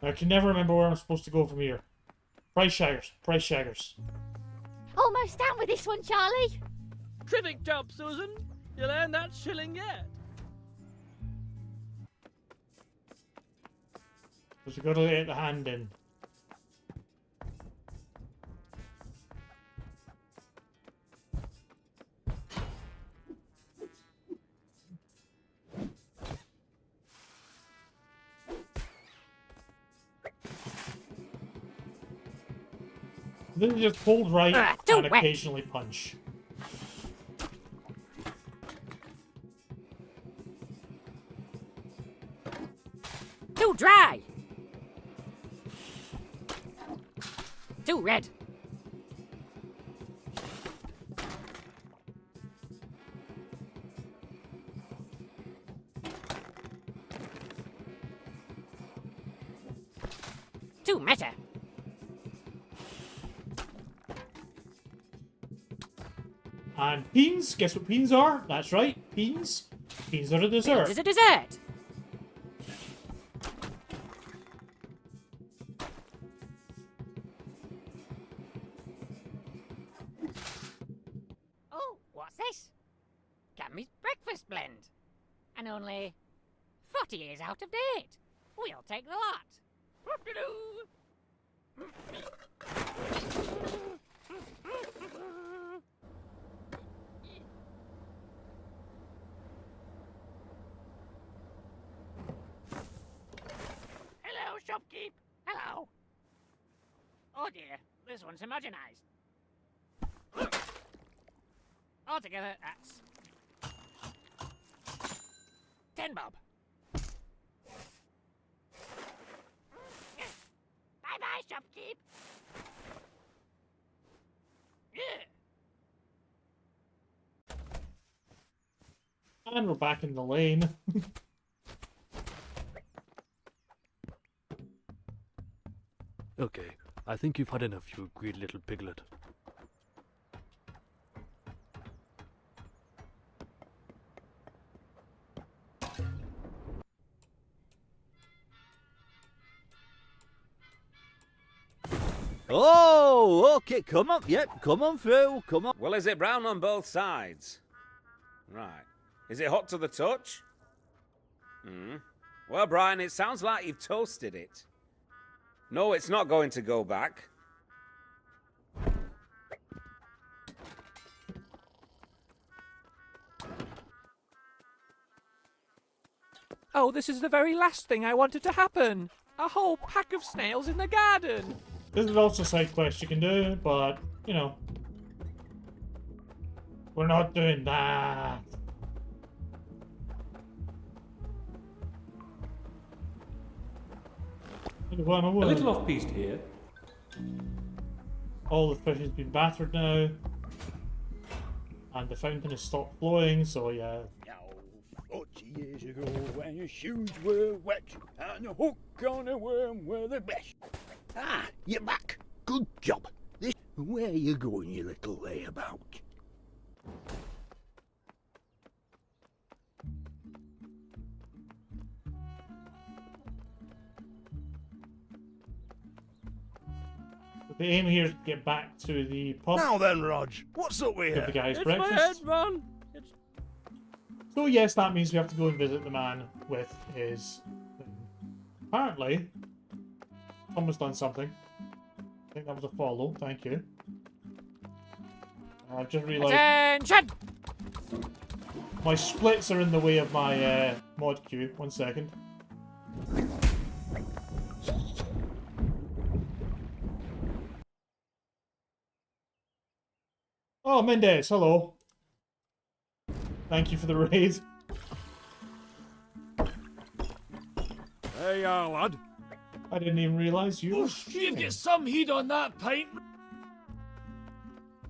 I can never remember where I'm supposed to go from here. Price shaggers. Almost done with this one, Charlie. Terrific job, Susan. You'll earn that shilling yet. Because we've got to get the hand in. Then you just hold right and occasionally punch. Too dry! Too red! Too meta! And beans, guess what beans are? That's right, beans. Beans are a dessert. Beans is a dessert! Oh, what's this? Cammy's breakfast blend. And only 40 years out of date. We'll take the lot. Hello, shopkeep. Hello. Oh dear, this one's homogenized. Altogether, that's 10 bob. Bye-bye, shopkeep. And we're back in the lane. Okay, I think you've had enough, you greedy little piglet. Oh, okay, come on, yep, come on through, come on. Well, is it brown on both sides? Right. Is it hot to the touch? Well, Brian, it sounds like you've toasted it. No, it's not going to go back. Oh, this is the very last thing I wanted to happen. A whole pack of snails in the garden. This is also a side quest you can do, but, you know. We're not doing that. A little off-piste here. All the fish has been battered now. And the fountain has stopped flowing, so yeah. 40 years ago, when your shoes were wet and the hook on a worm were the best. Ah, you're back. Good job. Where are you going, you little layabout? The aim here is to get back to the pub. Now then, Rog, what's up with Give the you? guys It's breakfast. my head, man. So yes, that means we have to go and visit the man with his... Apparently, Tom has done something. I think that was a follow, thank you. I've just realised... Attention! My splits are in the way of my mod queue. 1 second. Oh, Mendez, hello. Thank you for the raid. Hey, lad. I didn't even realise you were You've got some heat on that pint.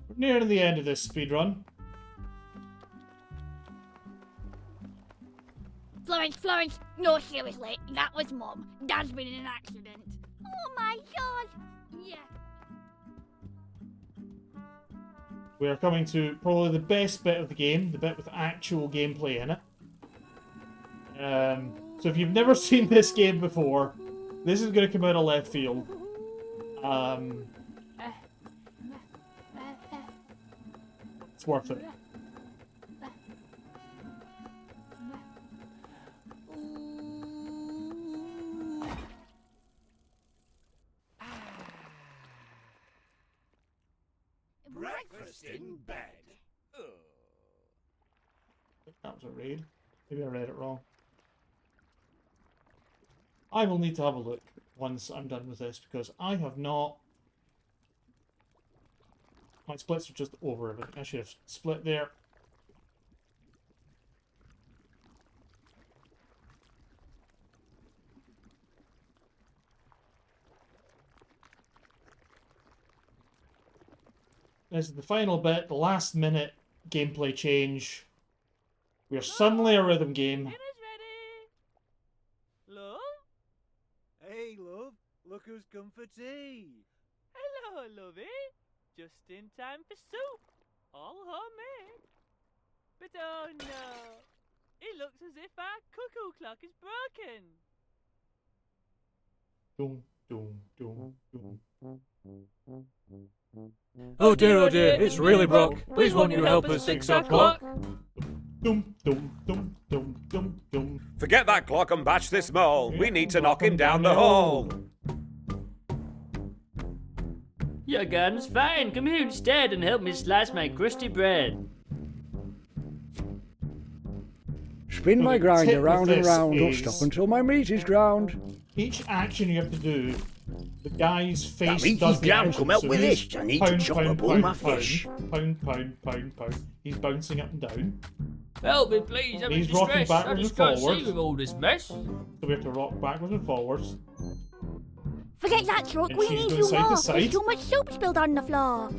We're nearing the end of this speedrun. Florence, no, seriously, that was Mum. Dad's been in an accident. Oh my god! Yeah. We are coming to probably the best bit of the game, the bit with actual gameplay in it. So if you've never seen this game before, this is going to come out of left field. It's worth it. Breakfast in bed. That was a raid. Maybe I read it wrong. I will need to have a look once I'm done with this because I have not... My splits are just over everything. I should have split there. This is the final bit, the last minute gameplay change. We are suddenly a rhythm game. Love? Hey, love, look who's come for tea. Hello, lovey. Just in time for soup. All homemade. But oh no, it looks as if our cuckoo clock is broken. Doom, doom, doom, doom. Oh dear, it's really broke. Please won't you help us 6 o'clock? Doom, doom, doom, doom, doom, doom. Forget that clock and bash this mole. We need to knock him down the hole. Your garden's fine. Come here instead and help me slice my crusty bread. Spin my grinder round and round, don't stop until my meat is ground. Each action you have to do, the guy's face meat does is the ground, action. come out So with he's this. I need to chop up all my fish. Pound, pound, pound, pound. He's bouncing up and down. Help me, please. I'm in He's rocking distress. I backwards just and can't forwards. see with all this mess. So we have to rock backwards and forwards. Forget that truck, And we she's need going you side to more. side. There's too much soup spilled on the floor.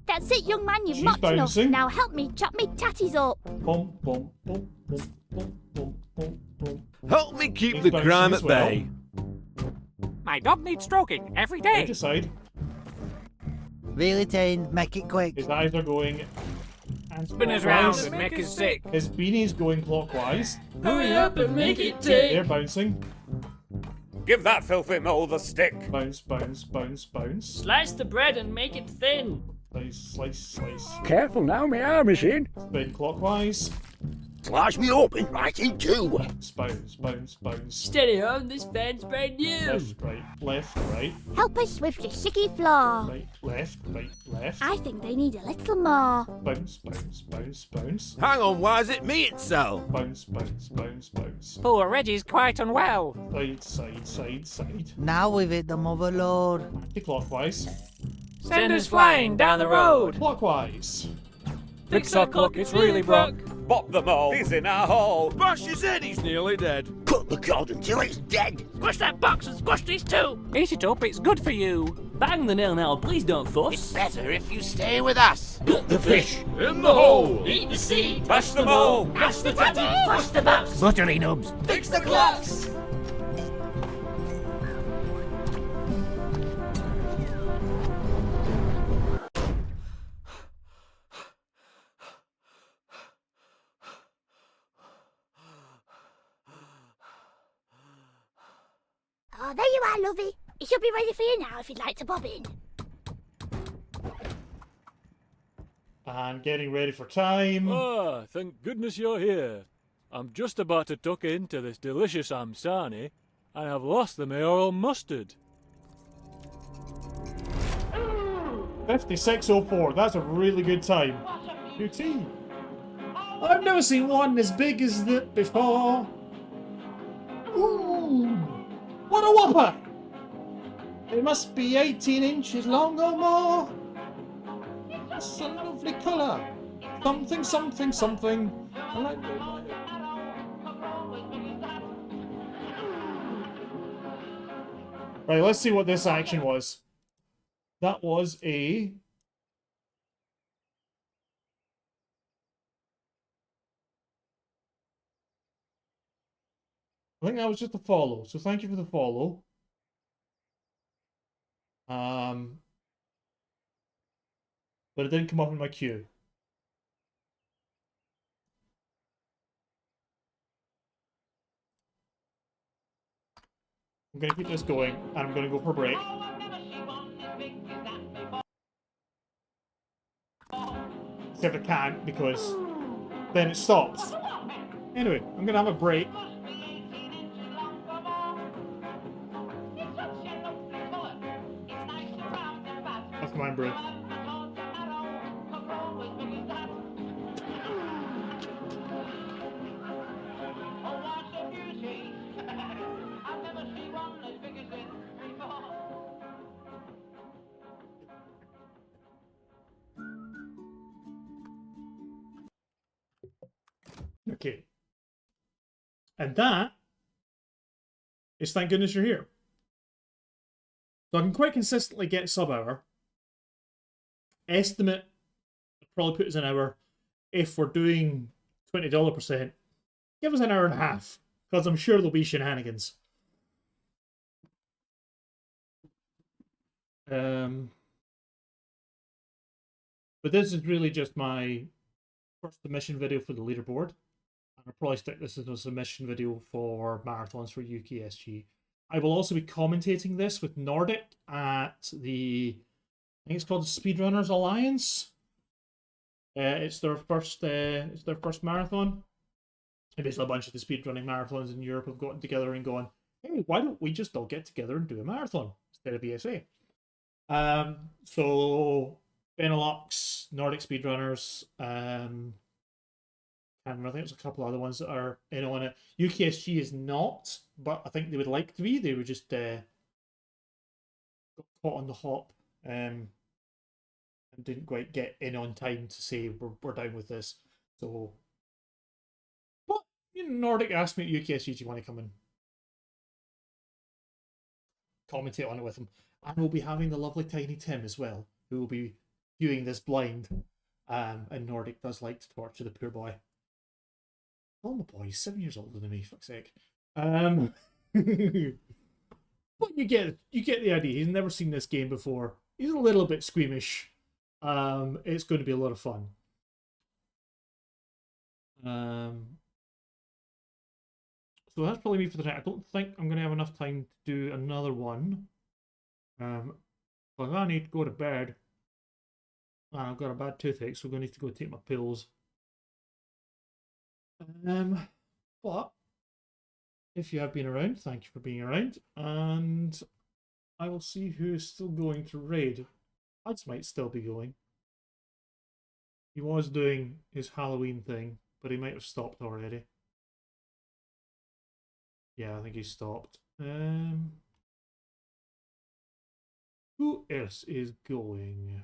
That's it, young man, you've She's mocked enough. bouncing. Now help me chop me tatties up. Boom, boom, boom, boom, boom, boom, boom, boom. Help me keep He's the bouncing crime as at well. bay. My dog needs stroking every day. Side to side. Really, Tane, make it quick. His eyes are going Spin us round anti-clockwise. and make us sick. His beanie's going clockwise. Hurry up and make it They're tick. bouncing. Give that filthy mole the stick. Bounce, bounce, bounce, bounce. Slice the bread and make it thin. Slice, slice, slice. Careful now, my arm is in. Spin clockwise. Slice me open right in two. Bounce, bounce, bounce, bounce. Steady on, this fan's brand new. Left, right. Help us with the sticky floor. Right, left, left. I think they need a little more. Bounce, bounce, bounce, bounce. Hang on, why is it me itself? Bounce, bounce, bounce, bounce. Poor Reggie's quite unwell. Side, side, side, side. Now we've hit the mother lode. Anti-clockwise. Send us flying down the road. Clockwise. Fix our clock, it's really broke. Bop the mole, he's in our hole. Bash his head, he's nearly dead. Cut the cord until it's dead. Squash that box and squash these two. Eat it up, it's good for you. Bang the nail now, please don't fuss. It's better if you stay with us. Gut the fish. In the hole. Eat the seed. Bash the mole. Mash the tatty. Crush the box. Buttery nubs. Fix the clocks. Oh, there you are, lovey. It should be ready for you now if you'd like to pop in. And getting ready for time. Ah, thank goodness you're here. I'm just about to tuck into this delicious Amsani, and I've lost the mayoral mustard. 56:04. That's a really good time. QT. I've never seen one as big as that before. Ooh, what a whopper! It must be 18 inches long or more. That's a lovely colour. Something, something, something. I like it. Right, let's see what this action was. That was a... I think that was just a follow, so thank you for the follow. But it didn't come up in my queue. I'm gonna keep this going, and I'm gonna go for a break. Except I can't, because then it stops. Anyway, I'm gonna have a break. That's mine break. Okay. And that is thank goodness you're here. So I can quite consistently get sub-hour. Estimate, probably put us an hour. If we're doing $20%, give us an hour and a half. Because I'm sure there'll be shenanigans. But this is really just my first submission video for the leaderboard. And I'll probably stick this as a submission video for marathons for UKSG. I will also be commentating this with Nordic at the, I think it's called the Speedrunners Alliance. It's their first marathon. And basically a bunch of the speedrunning marathons in Europe have gotten together and gone, hey, why don't we just all get together and do a marathon instead of ESA? So Benelux, Nordic Speedrunners, and I think there's a couple other ones that are in on it. UKSG is not, but I think they would like to be. They were just got caught on the hop and didn't quite get in on time to say we're down with this. So, but you know, Nordic asked me at UKSG, do you want to come and commentate on it with them? And we'll be having the lovely Tiny Tim as well, who will be viewing this blind. And Nordic does like to torture the poor boy. Oh my boy, he's 7 years older than me, fuck's sake. But you get the idea. He's never seen this game before. He's a little bit squeamish. It's going to be a lot of fun. So that's probably me for the night. I don't think I'm going to have enough time to do another one. Because I need to go to bed. And I've got a bad toothache, so I'm going to need to go take my pills. But if you have been around, thank you for being around. And I will see who is still going to raid. Lads might still be going. He was doing his Halloween thing, but he might have stopped already. Yeah, I think he stopped. Who else is going?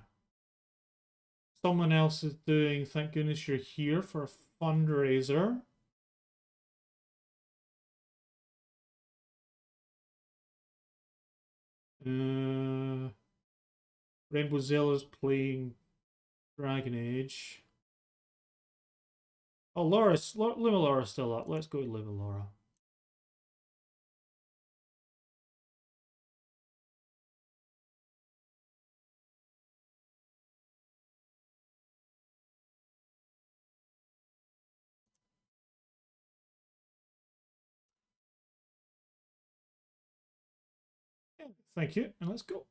Someone else is doing, thank goodness you're here for a fundraiser. Rainbow Zella's playing Dragon Age. Oh, Laura's still up. Let's go to Live with Laura. Thank you, and let's go.